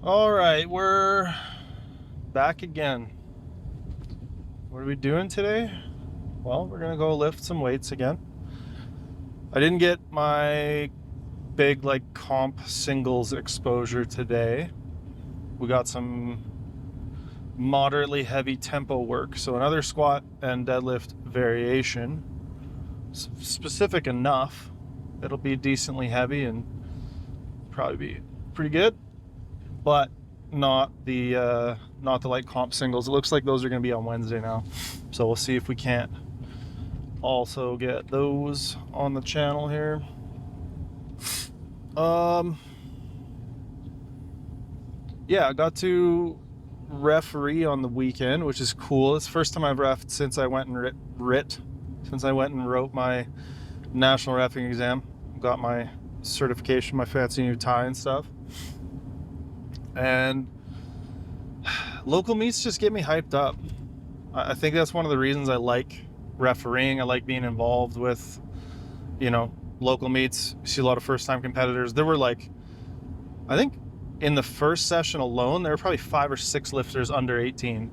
All right, we're back again. What are we doing today? Well, we're gonna go lift some weights again. I didn't get my big comp singles exposure today. We got some moderately heavy tempo work, so another squat and deadlift variation, specific enough. It'll be decently heavy and probably be pretty good, but not the light comp singles. It looks like those are going to be on Wednesday now, so we'll see if we can't also get those on the channel here. Yeah, I got to referee on the weekend, which is cool. It's the first time I've reffed since I went and wrote my national reffing exam, got my certification, my fancy new tie and stuff. And local meets just get me hyped up. I think that's one of the reasons I like refereeing. I like being involved with, local meets. You see a lot of first-time competitors. There were I think in the first session alone, there were probably 5 or 6 lifters under 18.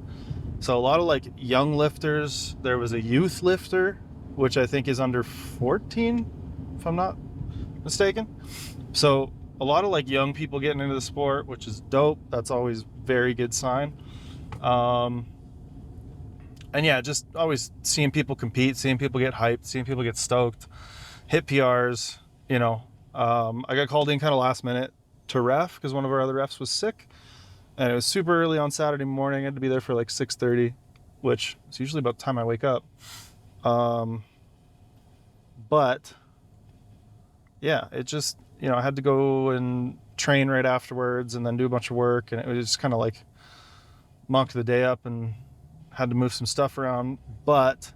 So a lot of young lifters. There was a youth lifter, which I think is under 14, if I'm not mistaken. So a lot of young people getting into the sport, which is dope. That's always very good sign. And yeah, just always seeing people compete, seeing people get hyped, seeing people get stoked, hit PRs. I got called in kind of last minute to ref because one of our other refs was sick, and it was super early on Saturday morning. I had to be there for 6:30, which is usually about the time I wake up. But yeah, it just, I had to go and train right afterwards and then do a bunch of work, and it was just kind of mucked the day up and had to move some stuff around. But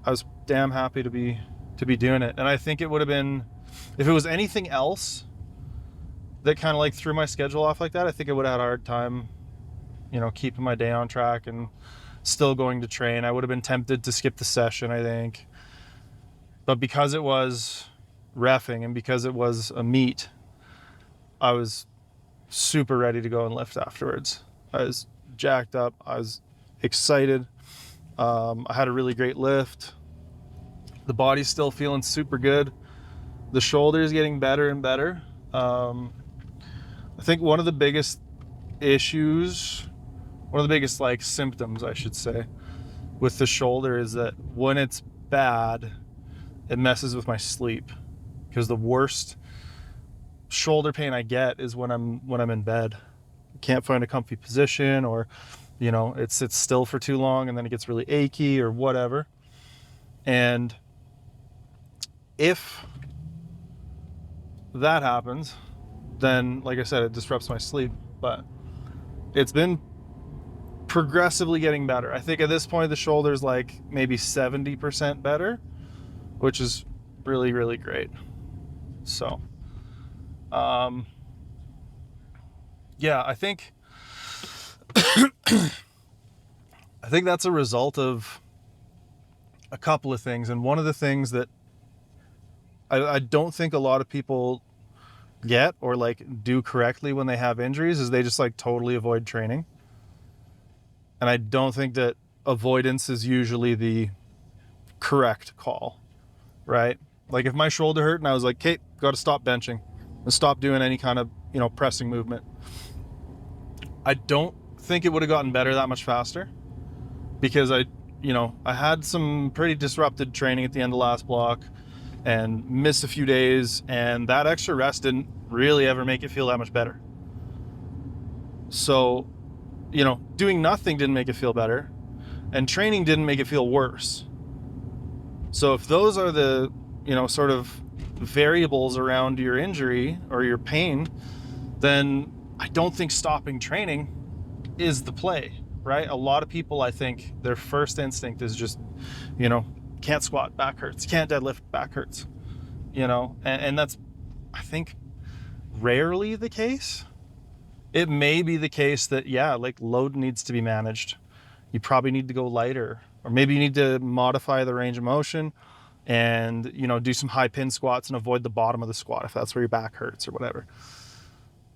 I was damn happy to be doing it. And I think it would have been, if it was anything else that kind of threw my schedule off like that, I think I would have had a hard time, keeping my day on track and still going to train. I would have been tempted to skip the session, I think. But because it was reffing and because it was a meet, I was super ready to go and lift afterwards. I was jacked up. I was excited. I had a really great lift. The body's still feeling super good. The shoulder's getting better and better. I think one of the biggest symptoms, I should say, with the shoulder is that when it's bad, it messes with my sleep, because the worst shoulder pain I get is when I'm in bed. I can't find a comfy position, or it sits still for too long and then it gets really achy or whatever. And if that happens, then like I said, it disrupts my sleep. But it's been progressively getting better. I think at this point the shoulder's maybe 70% better, which is really, really great. So yeah, I think that's a result of a couple of things. And one of the things that I don't think a lot of people get or do correctly when they have injuries is they just totally avoid training. And I don't think that avoidance is usually the correct call, right? If my shoulder hurt and I was okay, got to stop benching and stop doing any kind of, pressing movement, I don't think it would have gotten better that much faster, because I had some pretty disrupted training at the end of last block and missed a few days, and that extra rest didn't really ever make it feel that much better. So, doing nothing didn't make it feel better, and training didn't make it feel worse. So if those are the, sort of variables around your injury or your pain, then I don't think stopping training is the play, right? A lot of people, I think their first instinct is just, can't squat, back hurts, can't deadlift, back hurts, and that's, I think, rarely the case. It may be the case that, yeah, load needs to be managed. You probably need to go lighter, or maybe you need to modify the range of motion and, do some high pin squats and avoid the bottom of the squat if that's where your back hurts or whatever.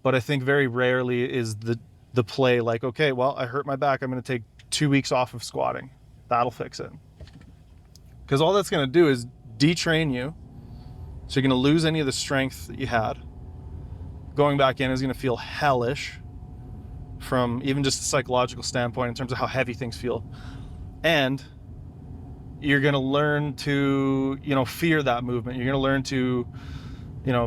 But I think very rarely is the play like, okay, well, I hurt my back, I'm going to take 2 weeks off of squatting. That'll fix it. Because all that's going to do is detrain you. So you're going to lose any of the strength that you had. Going back in is going to feel hellish from even just a psychological standpoint in terms of how heavy things feel. And you're going to learn to, fear that movement. You're going to learn to,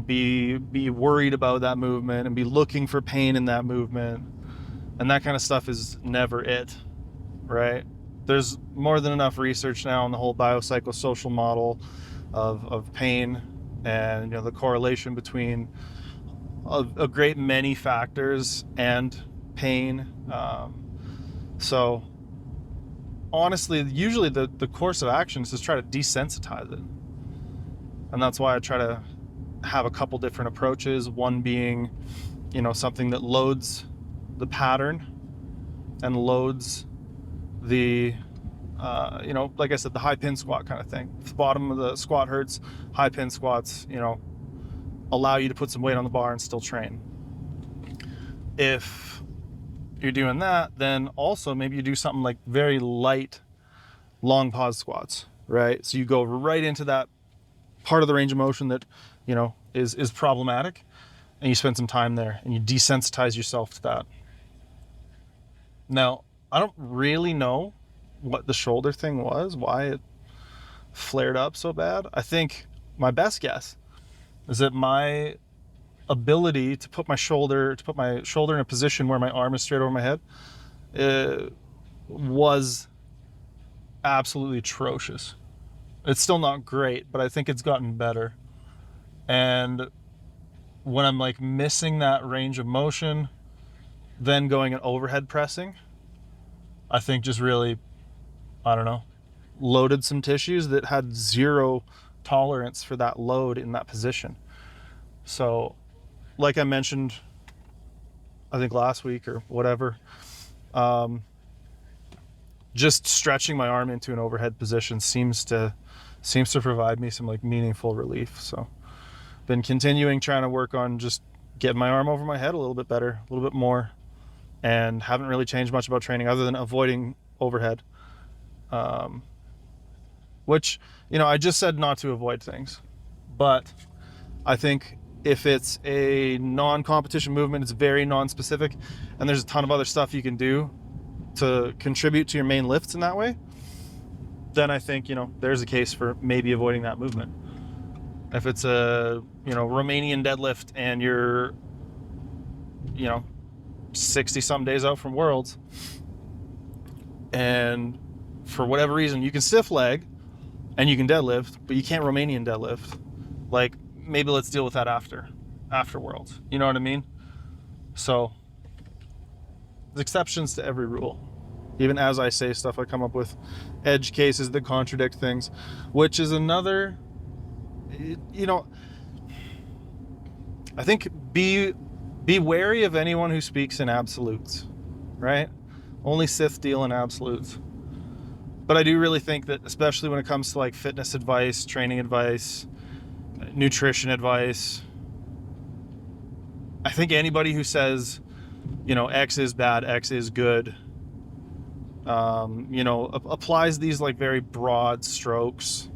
be worried about that movement and be looking for pain in that movement. And that kind of stuff is never it, right? There's more than enough research now on the whole biopsychosocial model of pain and, the correlation between a great many factors and pain. So honestly, usually the course of action is just try to desensitize it. And that's why I try to have a couple different approaches. One being, something that loads the pattern and loads the, like I said, the high pin squat kind of thing. If the bottom of the squat hurts, high pin squats, allow you to put some weight on the bar and still train. If you're doing that, then also maybe you do something like very light long pause squats, right? So you go right into that part of the range of motion that, is problematic, and you spend some time there and you desensitize yourself to that. Now, I don't really know what the shoulder thing was, why it flared up so bad. I think my best guess is that my ability to put my shoulder in a position where my arm is straight over my head was absolutely atrocious. It's still not great, but I think it's gotten better. And when I'm like missing that range of motion, then going and overhead pressing, I think just really, loaded some tissues that had zero tolerance for that load in that position. So like I mentioned, I think last week or whatever, just stretching my arm into an overhead position seems to provide me some like meaningful relief. So been continuing trying to work on just getting my arm over my head a little bit better, a little bit more, and haven't really changed much about training other than avoiding overhead. Which, I just said not to avoid things, but I think if it's a non-competition movement, it's very non-specific, and there's a ton of other stuff you can do to contribute to your main lifts in that way, then I think, there's a case for maybe avoiding that movement. If it's a, Romanian deadlift and you're, 60 some days out from Worlds, and for whatever reason you can stiff leg and you can deadlift, but you can't Romanian deadlift, like maybe let's deal with that after Worlds. You know what I mean? So there's exceptions to every rule. Even as I say stuff, I come up with edge cases that contradict things, which is another, I think be wary of anyone who speaks in absolutes, right? Only Sith deal in absolutes. But I do really think that, especially when it comes to like fitness advice, training advice, nutrition advice, I think anybody who says, X is bad, X is good, applies these like very broad strokes.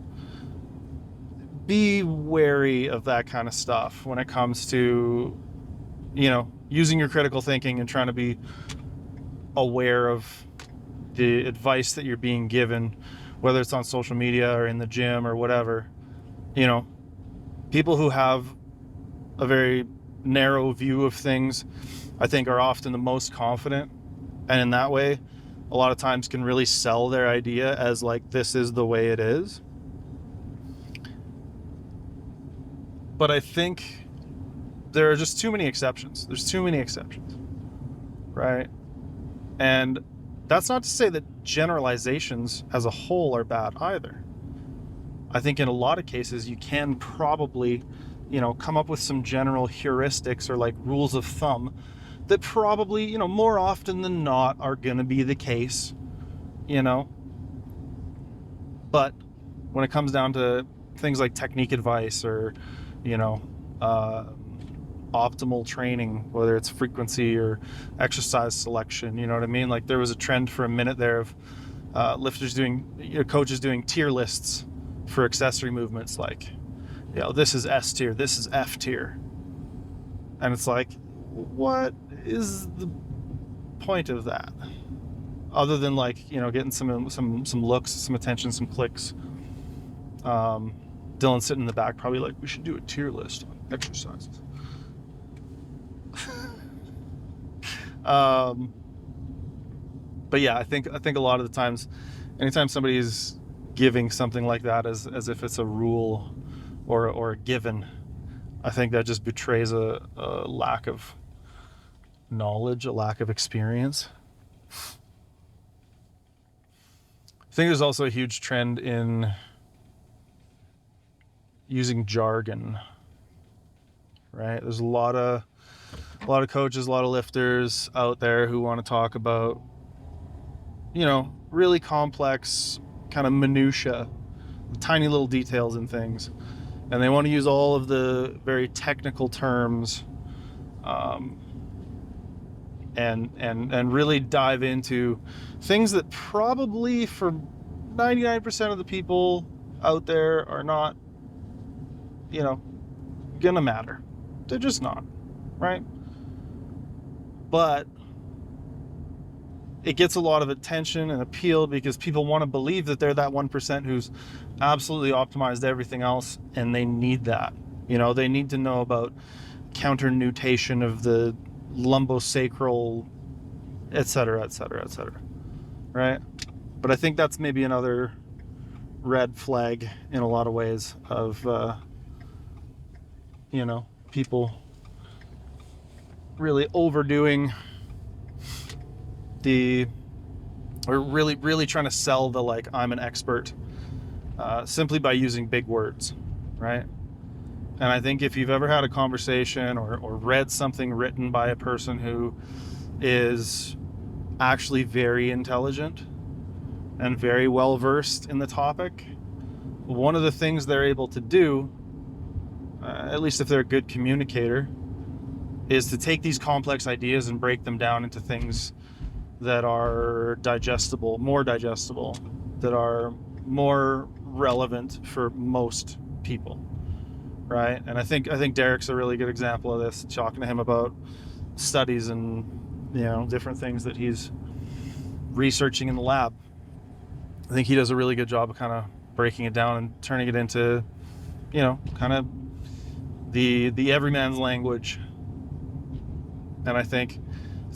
Be wary of that kind of stuff when it comes to, using your critical thinking and trying to be aware of the advice that you're being given, whether it's on social media or in the gym or whatever. People who have a very narrow view of things, I think, are often the most confident, and in that way a lot of times can really sell their idea as like, this is the way it is. But I think there are just too many exceptions. There's too many exceptions, right? And that's not to say that generalizations as a whole are bad either. I think in a lot of cases you can probably, come up with some general heuristics or like rules of thumb that probably, more often than not are going to be the case, But when it comes down to things like technique advice or, optimal training, whether it's frequency or exercise selection. You know what I mean? Like there was a trend for a minute there of lifters doing, coaches doing tier lists for accessory movements, like, this is S tier, this is F tier. And it's like, what is the point of that? Other than like, getting some looks, some attention, some clicks. Dylan sitting in the back probably like, we should do a tier list on exercises. But yeah, I think a lot of the times, anytime somebody's giving something like that as if it's a rule or a given, I think that just betrays a lack of knowledge, a lack of experience. I think there's also a huge trend in using jargon, right? There's a lot of coaches, a lot of lifters out there who want to talk about, really complex kind of minutia, tiny little details in things. And they want to use all of the very technical terms, and really dive into things that probably for 99% of the people out there are not, gonna matter. They're just not, right? But it gets a lot of attention and appeal because people want to believe that they're that 1% who's absolutely optimized everything else, and they need that. They need to know about counter nutation of the lumbosacral, et cetera, et cetera, et cetera, right? But I think that's maybe another red flag in a lot of ways of, people really overdoing or really trying to sell the, like, I'm an expert, simply by using big words, right? And I think if you've ever had a conversation or read something written by a person who is actually very intelligent and very well versed in the topic, one of the things they're able to do, at least if they're a good communicator, is to take these complex ideas and break them down into things that are more digestible, that are more relevant for most people, right? And I think Derek's a really good example of this, talking to him about studies and, different things that he's researching in the lab. I think he does a really good job of kind of breaking it down and turning it into, kind of the everyman's language. And I think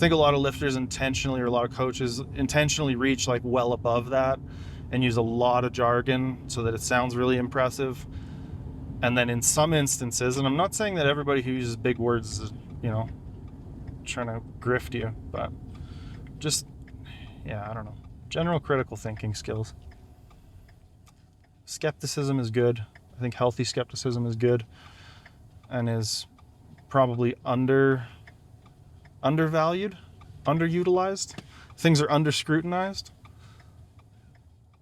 a lot of lifters intentionally, or a lot of coaches intentionally, reach like well above that and use a lot of jargon so that it sounds really impressive. And then in some instances, and I'm not saying that everybody who uses big words is, trying to grift you, but just, I don't know, general critical thinking skills. Skepticism is good. I think healthy skepticism is good and is probably undervalued, underutilized. Things are under scrutinized,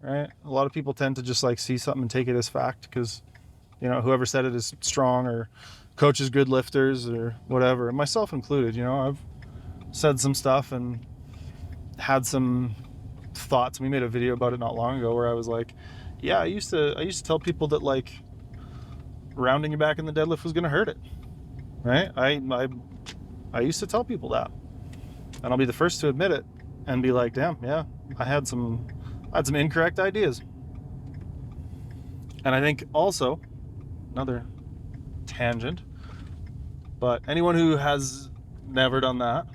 right? A lot of people tend to just like see something and take it as fact because, whoever said it is strong, or coaches good lifters or whatever, myself included. I've said some stuff and had some thoughts. We made a video about it not long ago where I was like, I used to tell people that, like, rounding your back in the deadlift was going to hurt it, right? I used to tell people that, and I'll be the first to admit it and be like, damn, yeah, I had some incorrect ideas. And I think also, another tangent, but anyone who has never done that,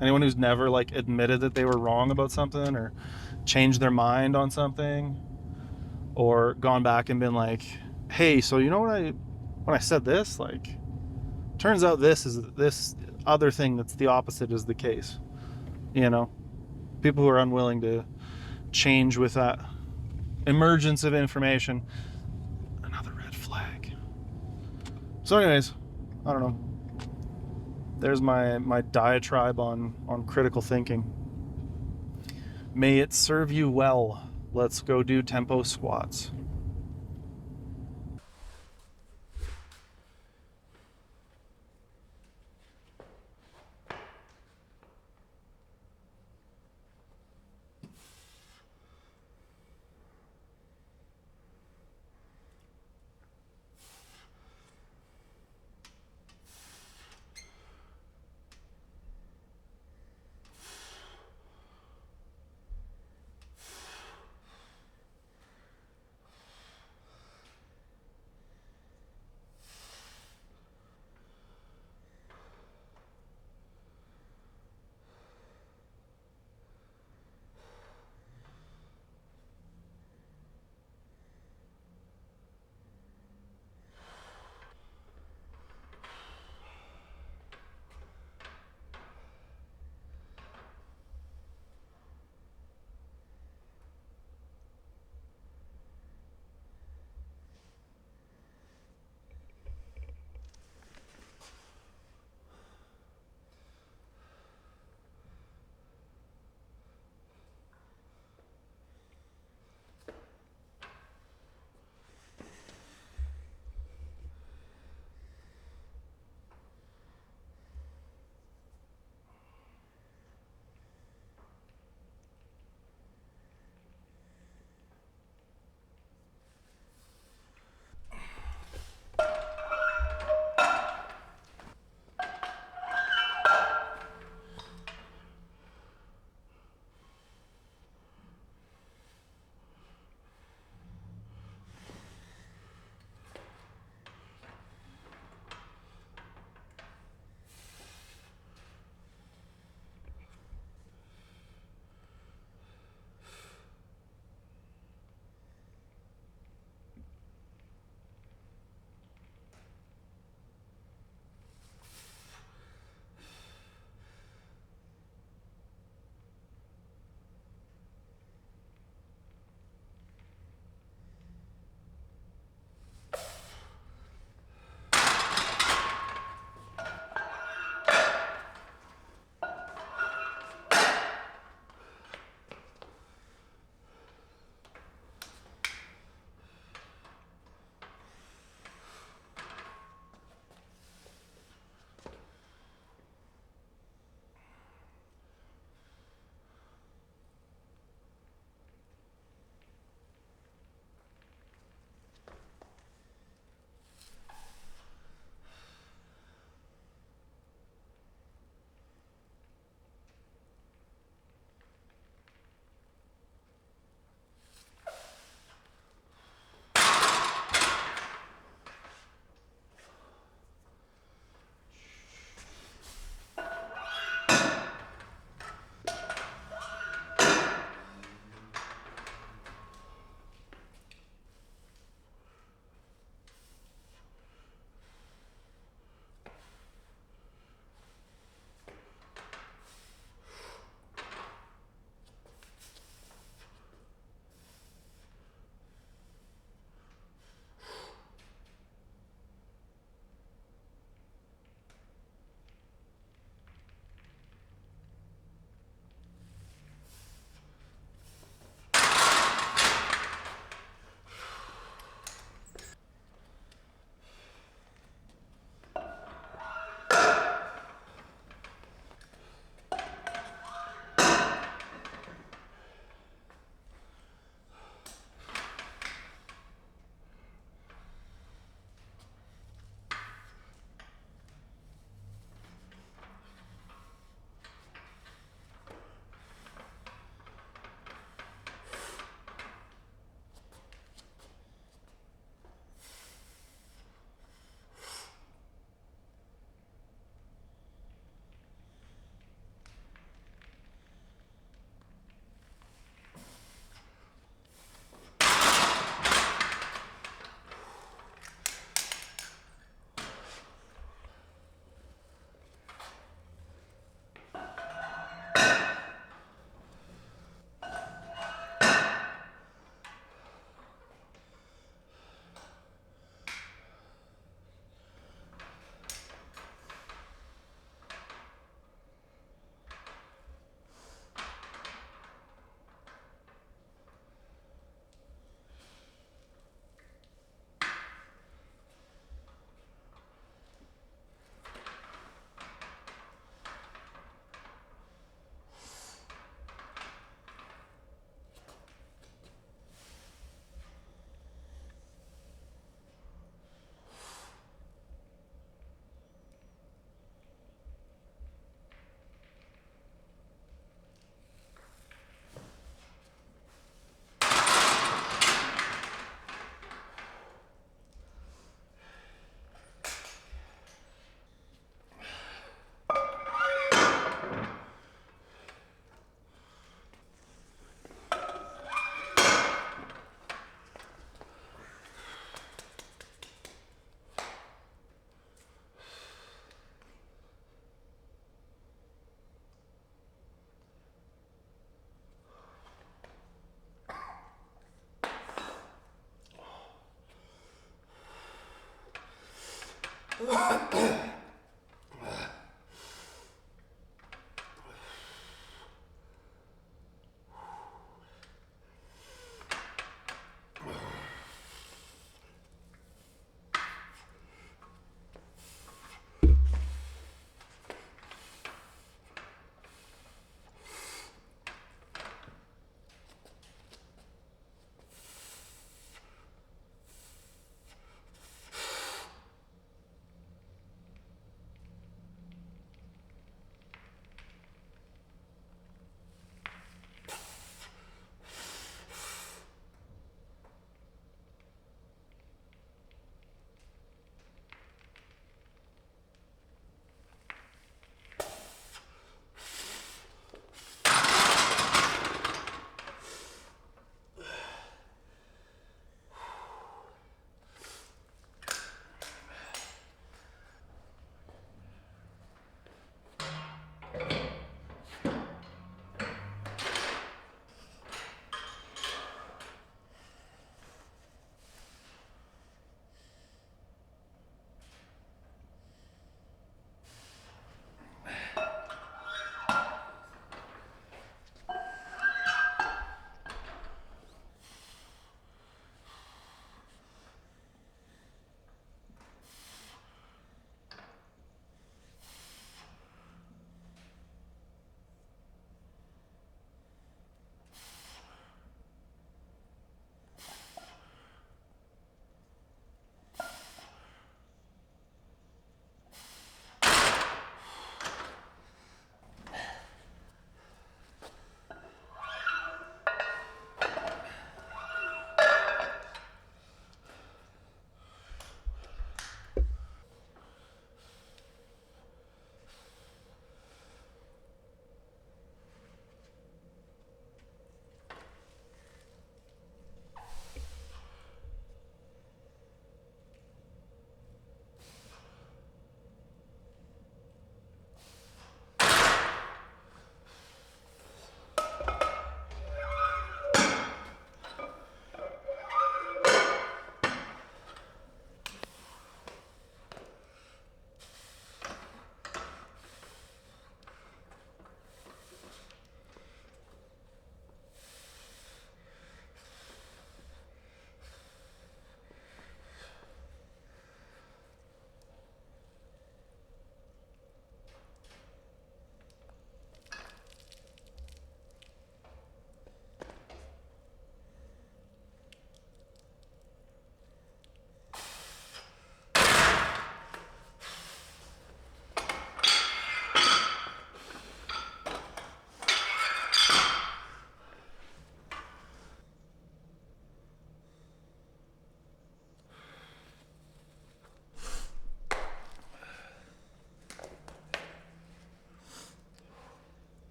anyone who's never like admitted that they were wrong about something or changed their mind on something or gone back and been like, hey, so when I said this, like, turns out this other thing that's the opposite is the case. People who are unwilling to change with that emergence of information, another red flag. So anyways, I don't know. There's my diatribe on critical thinking. May it serve you well. Let's go do tempo squats.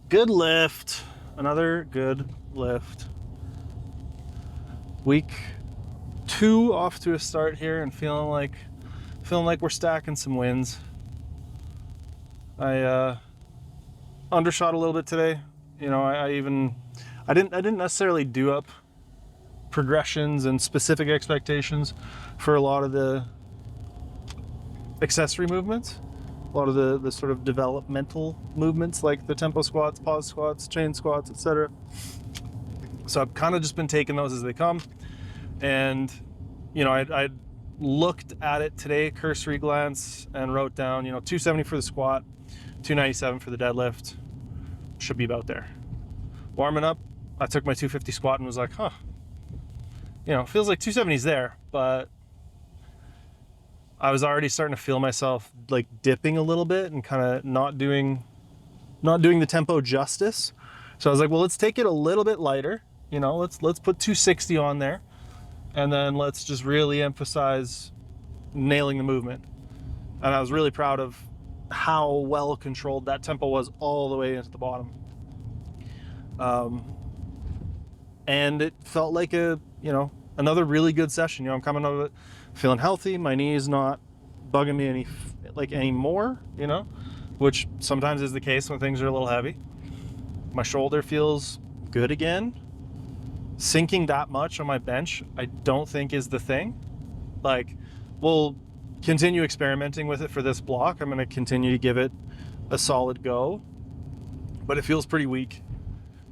Good lift. Another good lift. Week 2 off to a start here and feeling like we're stacking some wins. I undershot a little bit today. You know, I didn't necessarily do up progressions and specific expectations for a lot of the accessory movements, a lot of the sort of developmental movements like the tempo squats, pause squats, chain squats, etc. So I've kind of just been taking those as they come. And, you know, I looked at it today, cursory glance, and wrote down, you know, 270 for the squat, 297 for the deadlift. Should be about there. Warming up, I took my 250 squat and was like, huh, you know, feels like 270's there, but I was already starting to feel myself like dipping a little bit and kind of not doing the tempo justice. So I was like, well, let's take it a little bit lighter. You know, let's put 260 on there, and then let's just really emphasize nailing the movement. And I was really proud of how well controlled that tempo was all the way into the bottom. And it felt like another really good session. You know, I'm coming out of it feeling healthy. My knee is not bugging me anymore, you know, which sometimes is the case when things are a little heavy. My shoulder feels good again. Sinking that much on my bench, I don't think is the thing. Like, we'll continue experimenting with it for this block. I'm going to continue to give it a solid go, but it feels pretty weak,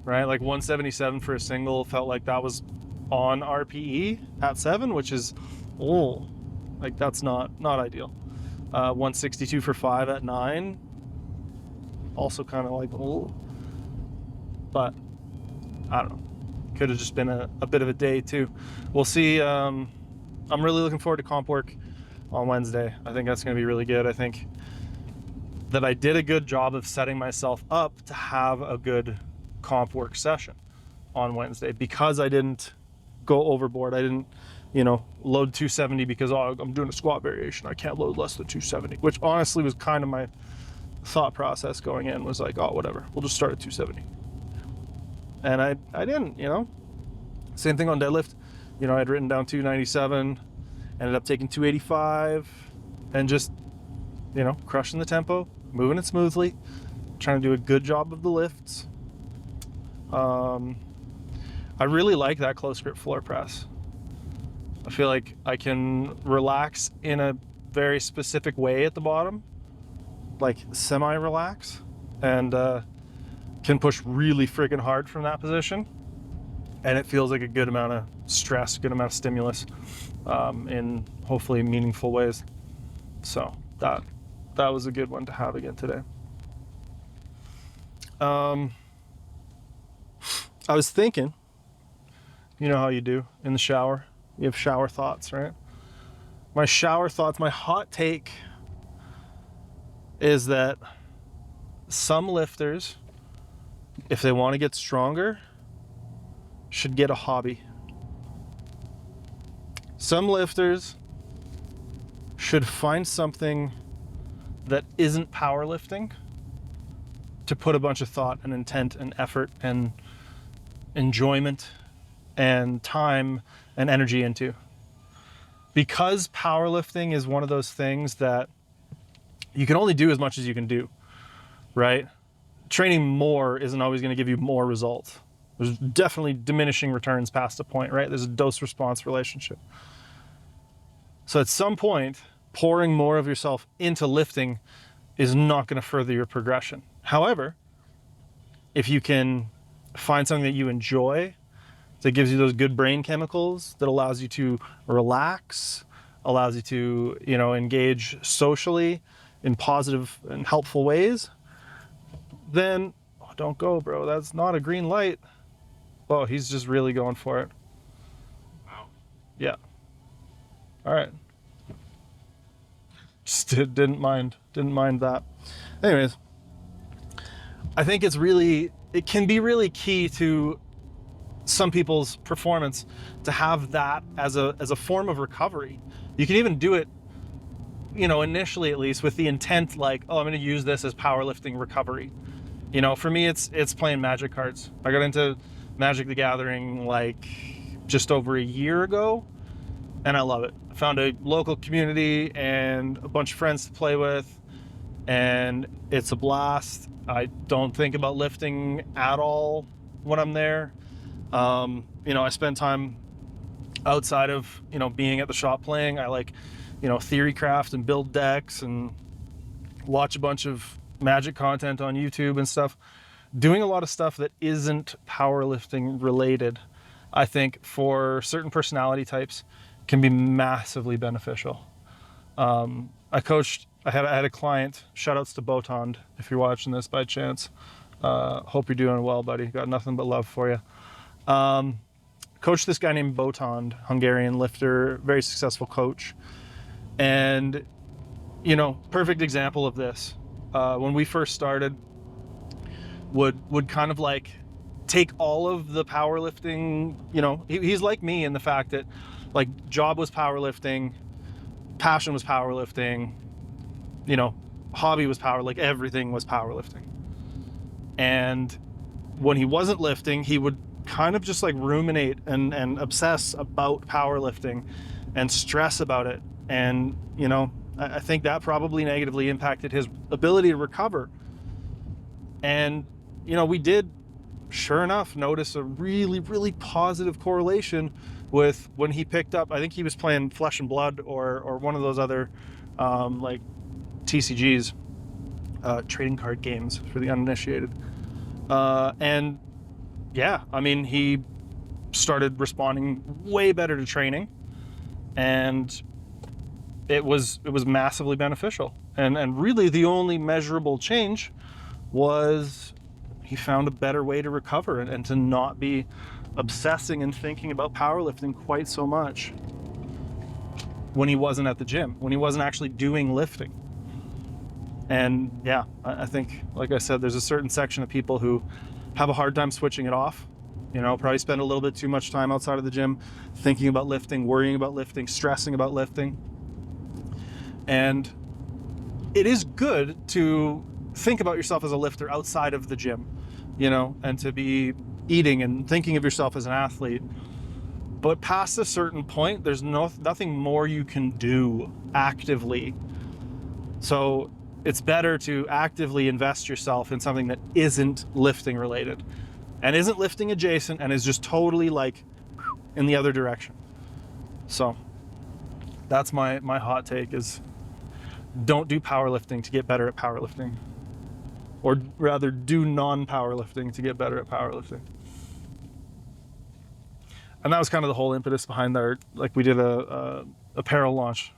right? Like 177 for a single felt like that was on RPE at 7, which is, like that's not ideal. 162 for 5 at 9, also kind of like, but I don't know. Could have just been a bit of a day too. We'll see. I'm really looking forward to comp work on Wednesday. I think that's going to be really good. I think that I did a good job of setting myself up to have a good comp work session on Wednesday because I didn't go overboard. I didn't, load 270 because I'm doing a squat variation. I can't load less than 270, which honestly was kind of my thought process going in, was like, whatever, we'll just start at 270. And I didn't, Same thing on deadlift. I'd written down 297, ended up taking 285 and just, crushing the tempo, moving it smoothly, trying to do a good job of the lifts. I really like that close grip floor press. I feel like I can relax in a very specific way at the bottom, like semi-relax, and can push really freaking hard from that position. And it feels like a good amount of stress, good amount of stimulus in hopefully meaningful ways. So that was a good one to have again today. I was thinking, you know how you do in the shower, you have shower thoughts, right? My shower thoughts, my hot take is that some lifters, if they want to get stronger, should get a hobby. Some lifters should find something that isn't powerlifting to put a bunch of thought and intent and effort and enjoyment and time and energy into. Because powerlifting is one of those things that you can only do as much as you can do, right? Training more isn't always going to give you more results. There's definitely diminishing returns past a point, right? There's a dose-response relationship. So at some point, pouring more of yourself into lifting is not going to further your progression. However, if you can find something that you enjoy, that gives you those good brain chemicals, that allows you to relax, allows you to, engage socially in positive and helpful ways, then don't go, bro. That's not a green light. Oh, he's just really going for it. Wow. Yeah. All right. Just didn't mind that. Anyways, I think it can be really key to some people's performance to have that as a form of recovery. You can even do it, initially at least with the intent like, I'm going to use this as powerlifting recovery. You know, for me, it's playing Magic cards. I got into Magic the Gathering like just over a year ago, and I love it. I found a local community and a bunch of friends to play with, and it's a blast. I don't think about lifting at all when I'm there. You know, I spend time outside of, you know, being at the shop playing. I like, you know, theory craft and build decks and watch a bunch of Magic content on YouTube and stuff. Doing a lot of stuff that isn't powerlifting related, I think for certain personality types can be massively beneficial. I had a client, shout outs to Botond, if you're watching this by chance. Hope you're doing well, buddy. Got nothing but love for you. Coached this guy named Botond, Hungarian lifter, very successful coach. And, you know, perfect example of this. When we first started, would kind of like take all of the powerlifting, you know, he's like me in the fact that like job was powerlifting, passion was powerlifting, you know, hobby was like everything was powerlifting. And when he wasn't lifting, he would kind of just like ruminate and obsess about powerlifting and stress about it. And, you know, I think that probably negatively impacted his ability to recover. And, you know, we did, sure enough, notice a really, really positive correlation with when he picked up, I think he was playing Flesh and Blood or one of those other like TCGs, trading card games for the uninitiated. And yeah, I mean, he started responding way better to training, and it was massively beneficial. And really the only measurable change was he found a better way to recover and to not be obsessing and thinking about powerlifting quite so much when he wasn't at the gym, when he wasn't actually doing lifting. And yeah, I think, like I said, there's a certain section of people who have a hard time switching it off. You know, probably spend a little bit too much time outside of the gym thinking about lifting, worrying about lifting, stressing about lifting. And it is good to think about yourself as a lifter outside of the gym, you know, and to be eating and thinking of yourself as an athlete. But past a certain point, there's nothing more you can do actively. So it's better to actively invest yourself in something that isn't lifting related and isn't lifting adjacent and is just totally like in the other direction. So that's my hot take is don't do powerlifting to get better at powerlifting, or rather do non-powerlifting to get better at powerlifting. And that was kind of the whole impetus behind our, like we did a apparel launch,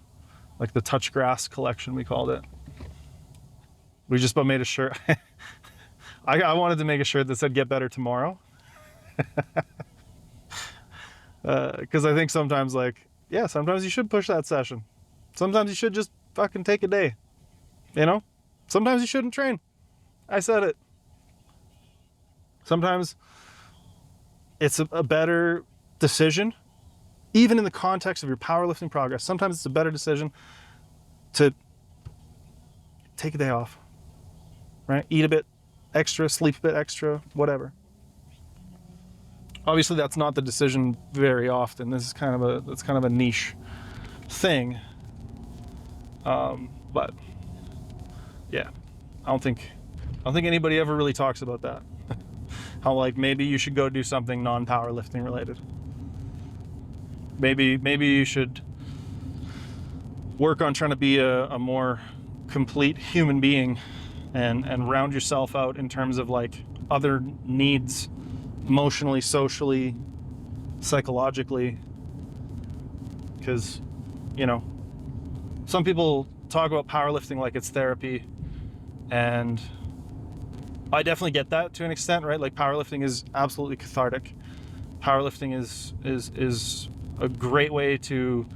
like the Touch Grass collection, we called it. We just about made a shirt. I wanted to make a shirt that said "Get Better Tomorrow," because I think sometimes, like, yeah, sometimes you should push that session. Sometimes you should just fucking take a day. You know, sometimes you shouldn't train. I said it. Sometimes it's a better decision, even in the context of your powerlifting progress. Sometimes it's a better decision to take a day off, right? Eat a bit extra, sleep a bit extra, whatever. Obviously, that's not the decision very often. This is kind of a niche thing. But yeah, I don't think anybody ever really talks about that. How like maybe you should go do something non-powerlifting related. Maybe you should work on trying to be a more complete human being and round yourself out in terms of like other needs, emotionally, socially, psychologically. Because, you know, some people talk about powerlifting like it's therapy, and I definitely get that to an extent, right? Like powerlifting is absolutely cathartic. Powerlifting is a great way to,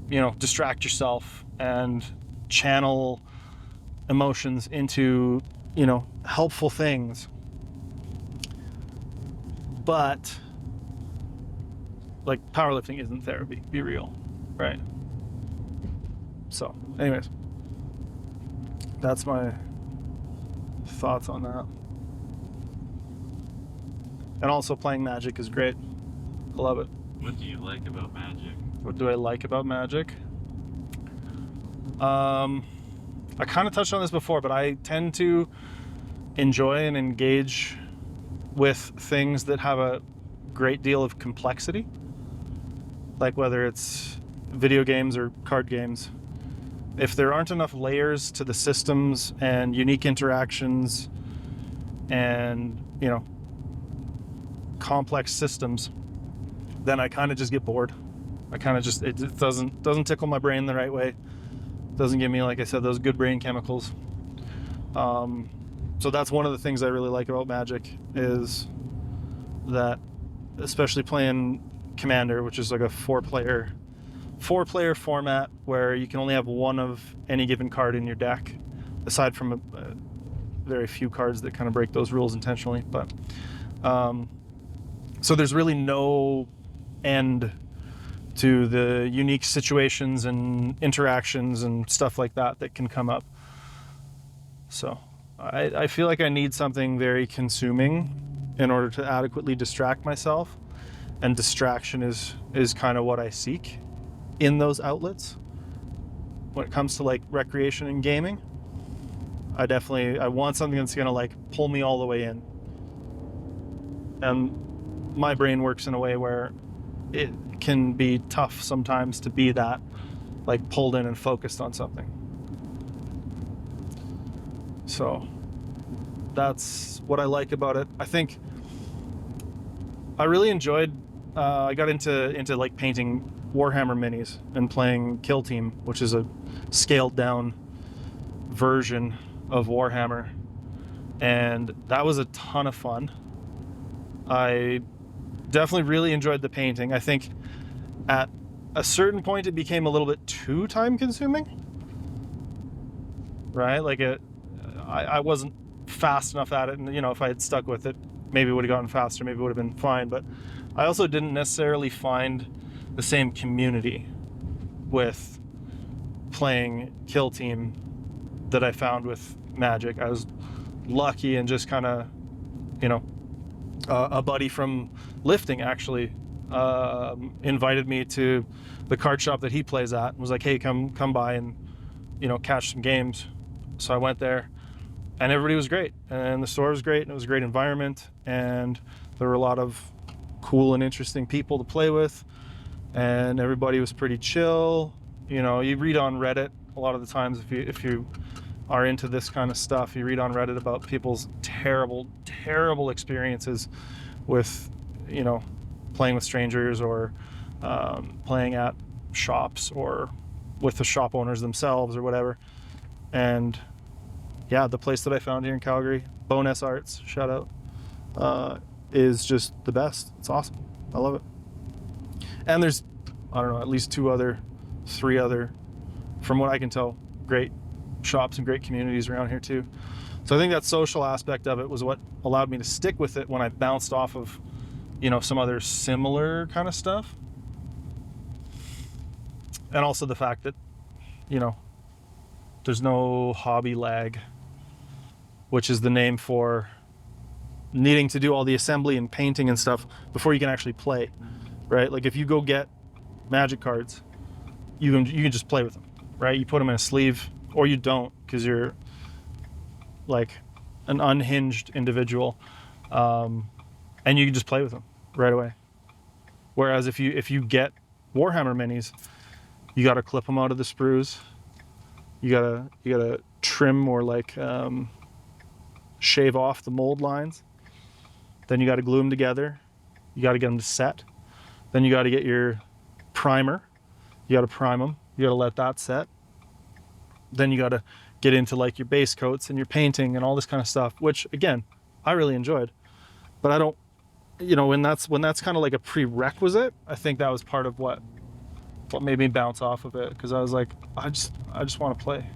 you know, distract yourself and channel emotions into, you know, helpful things. But like powerlifting isn't therapy, be real, right? So anyways, that's my thoughts on that. And also playing Magic is great. I love it. What do you like about Magic? What do I like about Magic? I kind of touched on this before, but I tend to enjoy and engage with things that have a great deal of complexity. Like whether it's video games or card games. If there aren't enough layers to the systems and unique interactions and, you know, complex systems, then I kind of just get bored. I kind of just, it doesn't tickle my brain the right way. Doesn't give me, like I said, those good brain chemicals. So that's one of the things I really like about Magic, is that, especially playing Commander, which is like a four-player format where you can only have one of any given card in your deck, aside from a very few cards that kind of break those rules intentionally. But so there's really no end to the unique situations and interactions and stuff like that that can come up. So I feel like I need something very consuming in order to adequately distract myself, and distraction is kind of what I seek in those outlets. When it comes to like recreation and gaming, I want something that's gonna like pull me all the way in. And my brain works in a way where it can be tough sometimes to be that like pulled in and focused on something. So that's what I like about it. I think I really enjoyed, I got into like painting Warhammer minis and playing Kill Team, which is a scaled down version of Warhammer. And that was a ton of fun. I definitely really enjoyed the painting. I think at a certain point it became a little bit too time consuming, right? Like I wasn't fast enough at it, and you know, if I had stuck with it, maybe it would have gotten faster, maybe it would have been fine. But I also didn't necessarily find the same community with playing Kill Team that I found with Magic. I was lucky and just kind of, you know, a buddy from lifting actually invited me to the card shop that he plays at and was like, hey, come by and, you know, catch some games. So I went there, and everybody was great, and the store was great, and it was a great environment, and there were a lot of cool and interesting people to play with, and everybody was pretty chill. You know, you read on Reddit a lot of the times, if you are into this kind of stuff, you read on Reddit about people's terrible experiences with, you know, playing with strangers or playing at shops or with the shop owners themselves or whatever. And yeah, the place that I found here in Calgary, Bonus Arts, shout out, is just the best. It's awesome. I love it. And there's, I don't know, at least 3 other, from what I can tell, great shops and great communities around here too. So I think that social aspect of it was what allowed me to stick with it when I bounced off of, you know, some other similar kind of stuff. And also the fact that, you know, there's no hobby lag, which is the name for needing to do all the assembly and painting and stuff before you can actually play, right? Like if you go get Magic cards, you can just play with them, right? You put them in a sleeve, or you don't, because you're like an unhinged individual, and you can just play with them right away. Whereas if you get Warhammer minis, you got to clip them out of the sprues. You gotta trim or like shave off the mold lines. Then you got to glue them together. You got to get them to set. Then you got to get your primer. You got to prime them. You got to let that set. Then you got to get into like your base coats and your painting and all this kind of stuff, which again, I really enjoyed. But I don't, you know, when that's kind of like a prerequisite, I think that was part of what made me bounce off of it, because I was like, I just want to play.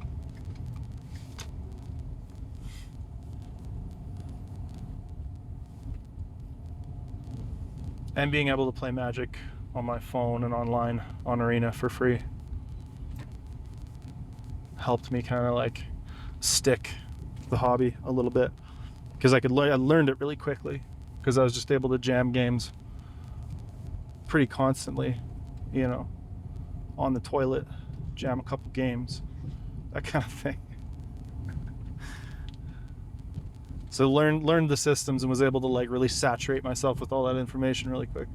And being able to play Magic on my phone and online on Arena for free helped me kind of like stick the hobby a little bit, because I learned it really quickly, because I was just able to jam games pretty constantly, you know, on the toilet, jam a couple games, that kind of thing. So learned the systems and was able to like really saturate myself with all that information really quick.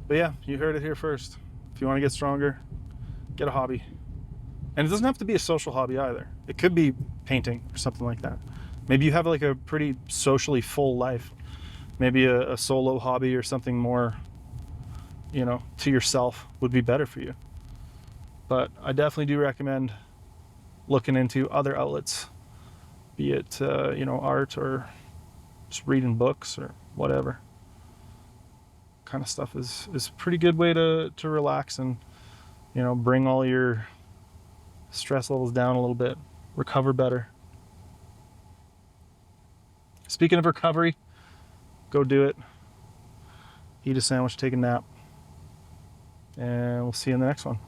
But yeah, you heard it here first. If you want to get stronger, get a hobby. And it doesn't have to be a social hobby either. It could be painting or something like that. Maybe you have like a pretty socially full life. Maybe a solo hobby or something more, you know, to yourself would be better for you. But I definitely do recommend looking into other outlets, be it, you know, art or just reading books or whatever. Kind of stuff is a pretty good way to relax and, you know, bring all your stress levels down a little bit, recover better. Speaking of recovery, go do it. Eat a sandwich, take a nap, and we'll see you in the next one.